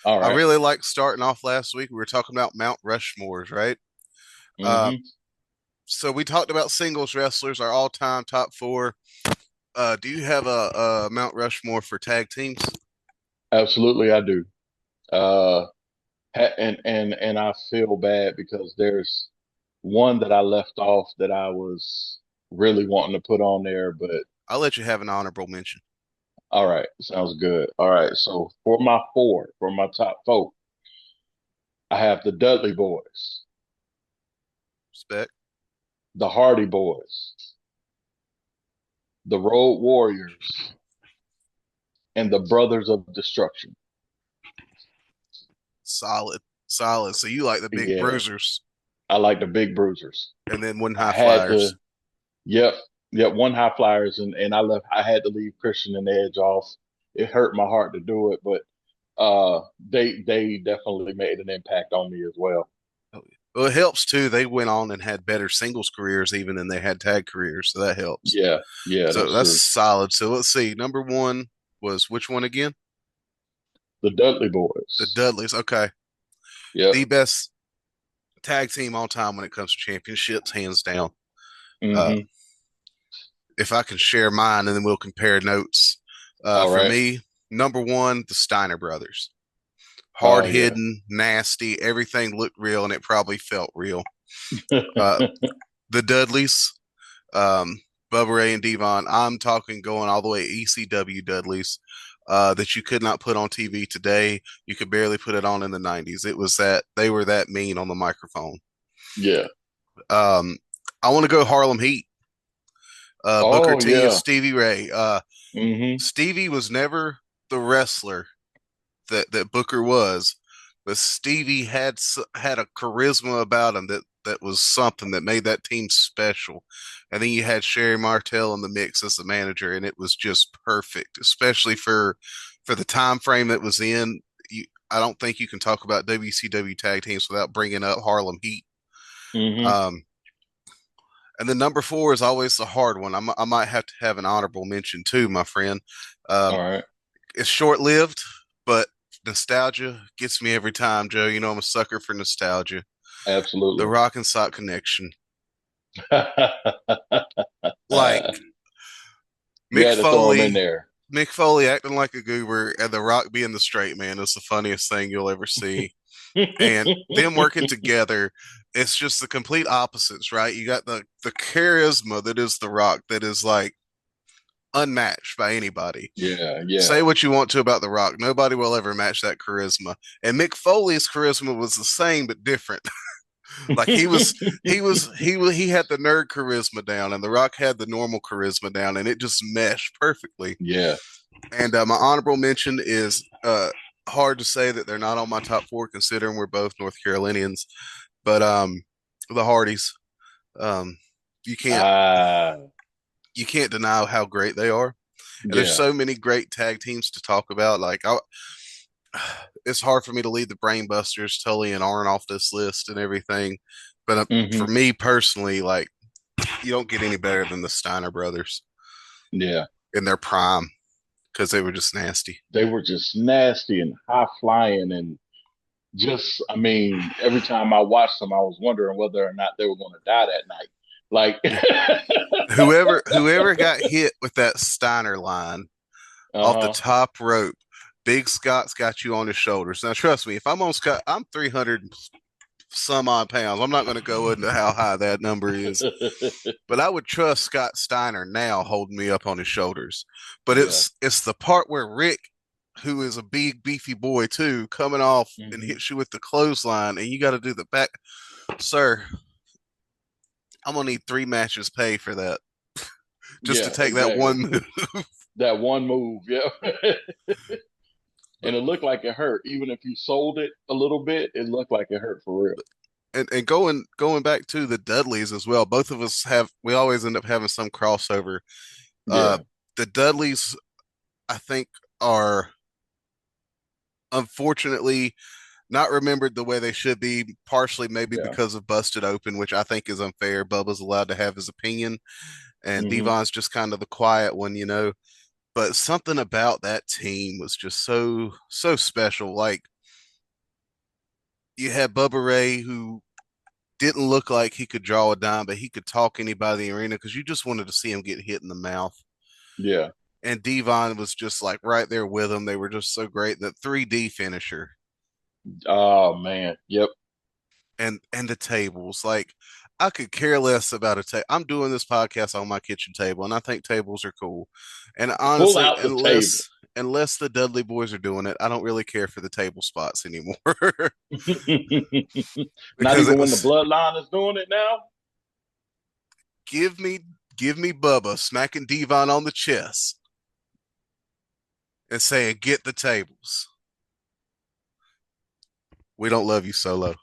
All I right. really like starting off last week. We were talking about Mount Rushmores, right? Uh, Mm-hmm. so we talked about singles wrestlers, our all-time top four. Do you have a Mount Rushmore for tag teams? Absolutely, I do. And I feel bad because there's one that I left off that I was really wanting to put on there, but I'll let you have an honorable mention. all right, sounds good. All right, so for my top four, I have the Dudley Boys, Respect. the Hardy Boys, the Road Warriors, and the Brothers of Destruction. Solid, solid. So you like the big Yeah, bruisers I like the Big Bruisers. and then one I high had flyers. to. Yep, yep. One high flyers, and I left. I had to leave Christian and Edge off. It hurt my heart to do it, but they definitely made an impact on me as well. Well, it helps too. They went on and had better singles careers even than they had tag careers, so that helps. Yeah, yeah, So that's that's true. solid. So let's see. Number one was which one again? The Dudley The Boys. Dudleys. Okay. Yep. The best tag team all time when it comes to championships, hands down. Uh, Mm-hmm. if I can share mine and then we'll compare notes. All For right. me, number one, the Steiner brothers. Hard Oh yeah. hidden, nasty, everything looked real and it probably felt real. Uh, the Dudleys, um, Bubba Ray and Devon, I'm talking going all the way ECW Dudleys. That you could not put on TV today. You could barely put it on in the 90s. It was that they were that mean on the microphone. Yeah. Um, I want to go Harlem Heat. Booker Oh T and yeah. Stevie Ray. Mm-hmm. Stevie was never the wrestler that Booker was, but Stevie had a charisma about him that was something that made that team special. And then you had Sherry Martel in the mix as the manager, and it was just perfect, especially for the time frame that was in. I don't think you can talk about WCW tag teams without bringing up Harlem Heat. Mm-hmm. Um, and then number four is always the hard one. I might have to have an honorable mention too, my friend. All Um, right. it's short lived, but nostalgia gets me every time, Joe. You know, I'm a sucker for nostalgia. The Absolutely. Rock and Sock connection. Like You Mick had to throw them in Foley, there. Mick Foley acting like a goober and The Rock being the straight man is the funniest thing you'll ever see. And them working together, it's just the complete opposites, right? You got the charisma that is The Rock that is like unmatched by anybody. Yeah, yeah. Say what you want to about The Rock. Nobody will ever match that charisma. And Mick Foley's charisma was the same but different. Like he had the nerd charisma down, and The Rock had the normal charisma down, and it just meshed perfectly. Yeah. And my honorable mention is hard to say that they're not on my top four, considering we're both North Carolinians, but the Hardys. Um, you can't Ah, you can't deny how great they are, and there's yeah. so many great tag teams to talk about. It's hard for me to leave the Brainbusters, Tully and Arn off this list and everything. But for Hmm. me personally, like you don't get any better than the Steiner brothers Yeah. in their prime because they were just nasty. They were just nasty and high flying and just, I mean, every time I watched them, I was wondering whether or not they were going to die that night. Like, Whoever got hit with that Steiner line off the uh-huh. top rope, Big Scott's got you on his shoulders. Now, trust me, if I'm on Scott, I'm 300 some odd pounds. I'm not going to go into how high that number is, but I would trust Scott Steiner now holding me up on his shoulders. But Yeah. it's the part where Rick, who is a big beefy boy too, coming off and Hmm. hits you with the clothesline, and you got to do the back. Sir, I'm gonna need 3 matches pay for that just to Yeah, take that exactly. one move. That one move. Yeah. And it looked like it hurt. Even if you sold it a little bit, it looked like it hurt for real. And going back to the Dudleys as well, both of us have we always end up having some crossover. Uh, Yeah. the Dudleys, I think, are unfortunately not remembered the way they should be, partially maybe Yeah. because of Busted Open, which I think is unfair. Bubba's allowed to have his opinion, and Hmm. Devon's just kind of the quiet one, you know. But something about that team was just so special. Like You had Bubba Ray, who didn't look like he could draw a dime, but he could talk anybody in the arena because you just wanted to see him get hit in the mouth. Yeah. And Devon was just like right there with him. They were just so great. The 3D finisher Oh man. Yep. and the tables. Like I could care less about a table. I'm doing this podcast on my kitchen table, and I think tables are cool. And Pull honestly, out the table. unless the Dudley boys are doing it, I don't really care for the table spots anymore Not because it even when the was bloodline is doing it now. give me give me Bubba smacking Devon on the chest and saying, "Get the tables. We don't love you, Solo."